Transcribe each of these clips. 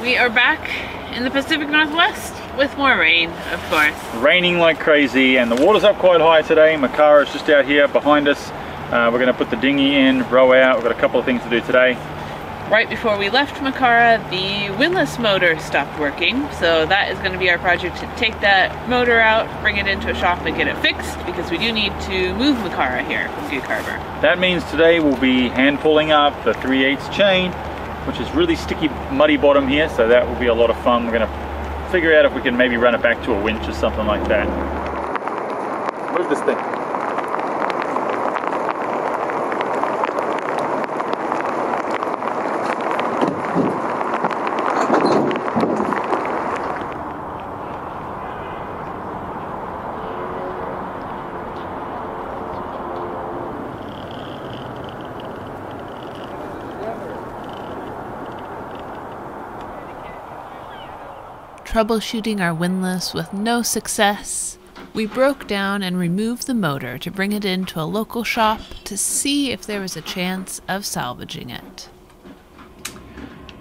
We are back in the Pacific Northwest with more rain, of course. Raining like crazy, and the water's up quite high today. Makara's just out here behind us. We're going to put the dinghy in, row out. We've got a couple of things to do today. Right before we left Makara, the windlass motor stopped working, so that is going to be our project, to take that motor out, bring it into a shop and get it fixed, because we do need to move Makara here from Gig Harbor. That means today we'll be hand pulling up the 3/8 chain, which is really sticky, muddy bottom here, so that will be a lot of fun. We're going to figure out if we can maybe run it back to a winch or something like that. Move this thing. Troubleshooting our windlass with no success, we broke down and removed the motor to bring it into a local shop to see if there was a chance of salvaging it.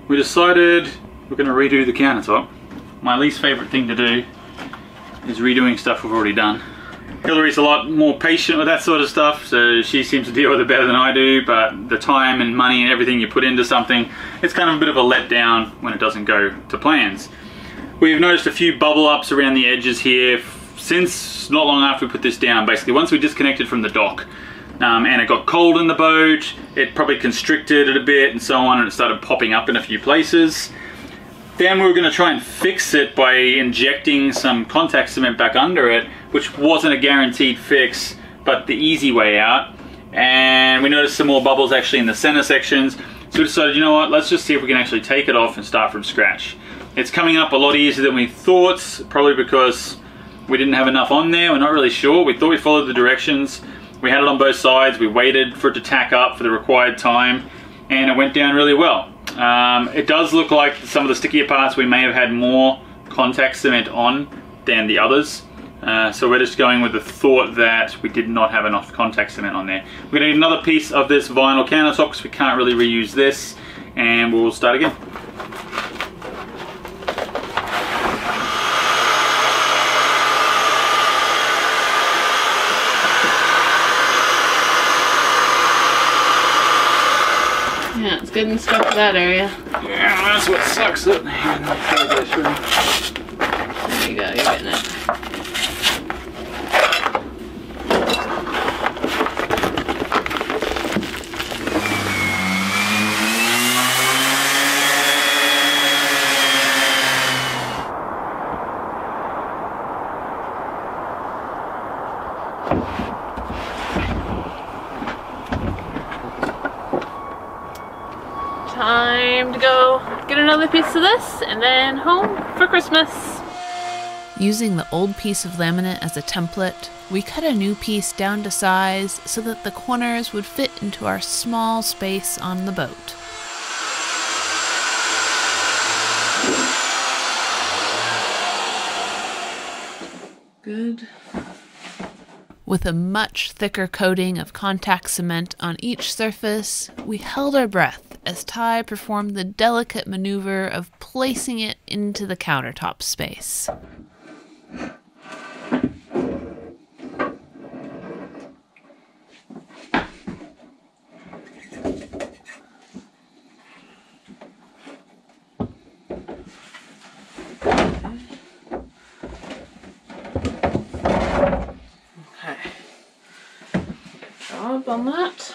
We decided we're going to redo the countertop. My least favorite thing to do is redoing stuff we've already done. Hillary's a lot more patient with that sort of stuff, so she seems to deal with it better than I do, but the time and money and everything you put into something, it's kind of a bit of a letdown when it doesn't go to plans. We've noticed a few bubble ups around the edges here since not long after we put this down. Basically, once we disconnected from the dock and it got cold in the boat, it probably constricted it a bit and so on, and it started popping up in a few places. Then we were going to try and fix it by injecting some contact cement back under it, which wasn't a guaranteed fix, but the easy way out. And we noticed some more bubbles actually in the center sections. So we decided, you know what, let's just see if we can actually take it off and start from scratch. It's coming up a lot easier than we thought, probably because we didn't have enough on there. We're not really sure. We thought we followed the directions. We had it on both sides. We waited for it to tack up for the required time, and it went down really well. It does look like some of the stickier parts we may have had more contact cement on than the others. So we're just going with the thought that we did not have enough contact cement on there. We're going to need another piece of this vinyl countertop because we can't really reuse this, and we'll start again. Yeah, it's good and stuff for that area. Yeah, that's what sucks. There you go, you're getting it. Time to go get another piece of this and then home for Christmas. Using the old piece of laminate as a template, we cut a new piece down to size so that the corners would fit into our small space on the boat. Good. With a much thicker coating of contact cement on each surface, we held our breath as Ty performed the delicate maneuver of placing it into the countertop space. Okay. Job on that.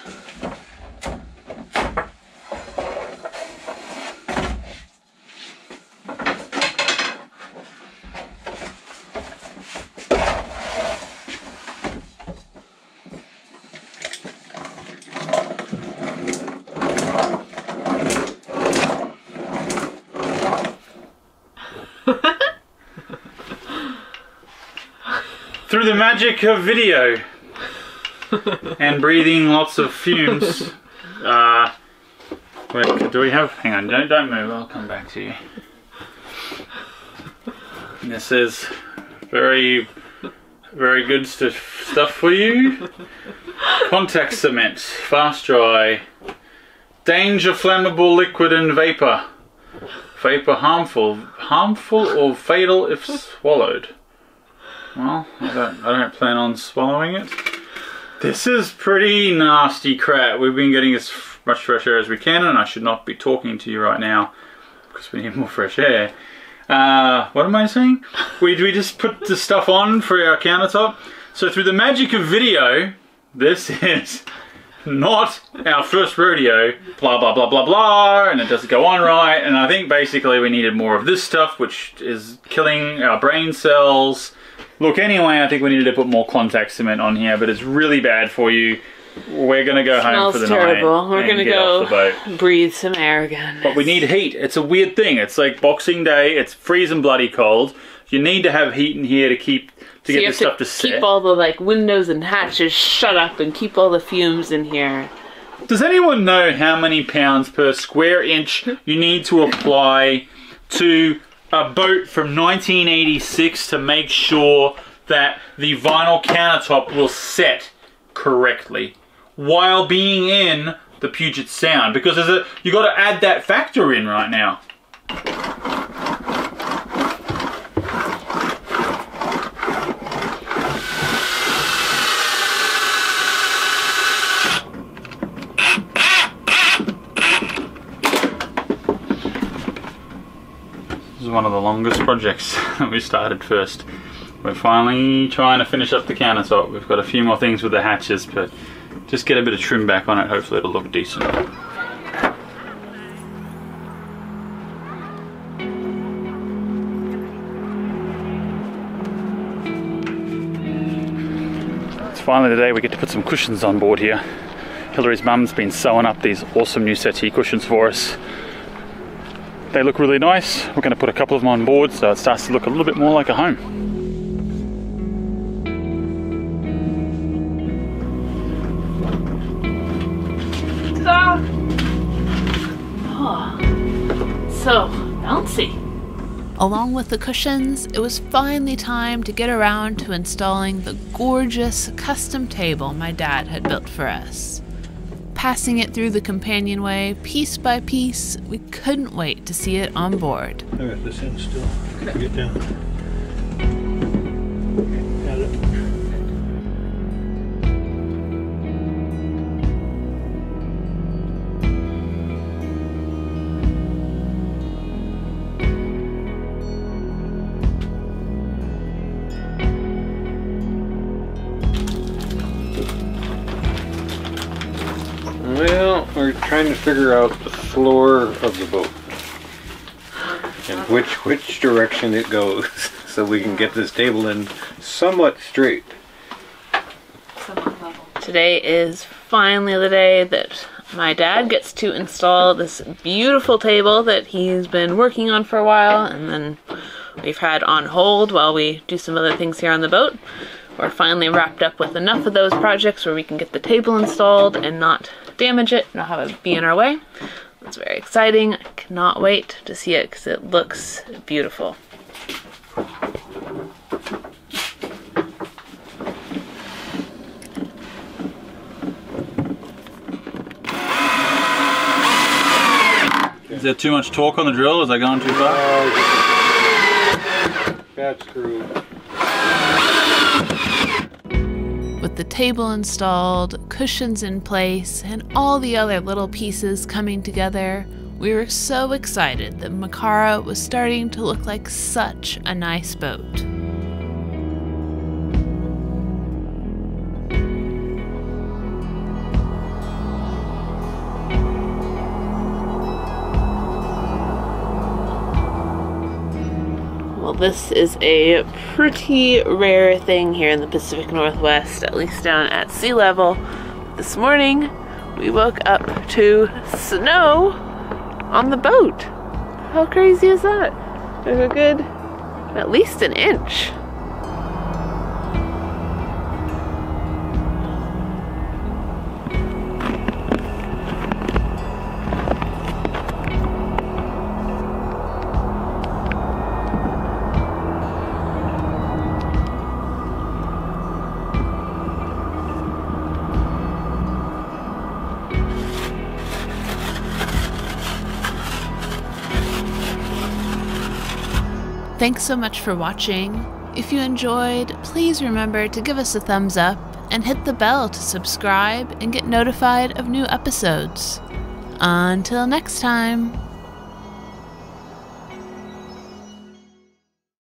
Through the magic of video and breathing lots of fumes. Wait, do we have? Hang on, don't move. I'll come back to you. And this is very good stuff for you. Contact cement, fast dry, danger flammable liquid and vapor. Vapor harmful or fatal if swallowed. Well, I don't plan on swallowing it. This is pretty nasty crap. We've been getting as much fresh air as we can, and I should not be talking to you right now because we need more fresh air. What am I saying? We just put the stuff on for our countertop. So through the magic of video, this is not our first rodeo, blah blah blah blah blah, and it doesn't go on right, and I think basically we needed more of this stuff, which is killing our brain cells. Look, anyway, I think we needed to put more contact cement on here, but it's really bad for you. We're gonna go home for the terrible. night. We're gonna go breathe some air again. But we need heat. It's a weird thing. It's like Boxing Day. It's freezing bloody cold. You need to have heat in here to get this stuff to set. Keep all the like windows and hatches shut up and keep all the fumes in here. Does anyone know how many pounds per square inch you need to apply to a boat from 1986 to make sure that the vinyl countertop will set correctly while being in the Puget Sound? Because you got to add that factor in right now. This is one of the longest projects that we started first. We're finally trying to finish up the countertop. We've got a few more things with the hatches, but just get a bit of trim back on it. Hopefully it'll look decent. It's finally the day we get to put some cushions on board here. Hillary's mum's been sewing up these awesome new settee cushions for us. They look really nice. We're going to put a couple of them on board so it starts to look a little bit more like a home. Oh, so bouncy. Along with the cushions, it was finally time to get around to installing the gorgeous custom table my dad had built for us. Passing it through the companionway piece by piece, we couldn't wait to see it on board. I got this in still. Get down. Got it. Well, we're trying to figure out the floor of the boat and which direction it goes so we can get this table in somewhat straight. Today is finally the day that my dad gets to install this beautiful table that he's been working on for a while and then we've had on hold while we do some other things here on the boat. We're finally wrapped up with enough of those projects where we can get the table installed and not damage it, not have it be in our way. It's very exciting. I cannot wait to see it because it looks beautiful. Is there too much torque on the drill? Is that going too far? Bad screw. With the table installed, cushions in place, and all the other little pieces coming together, we were so excited that Makara was starting to look like such a nice boat. Well, this is a pretty rare thing here in the Pacific Northwest, at least down at sea level. This morning, we woke up to snow on the boat. How crazy is that? There's a good, at least an inch. Thanks so much for watching. If you enjoyed, please remember to give us a thumbs up and hit the bell to subscribe and get notified of new episodes. Until next time.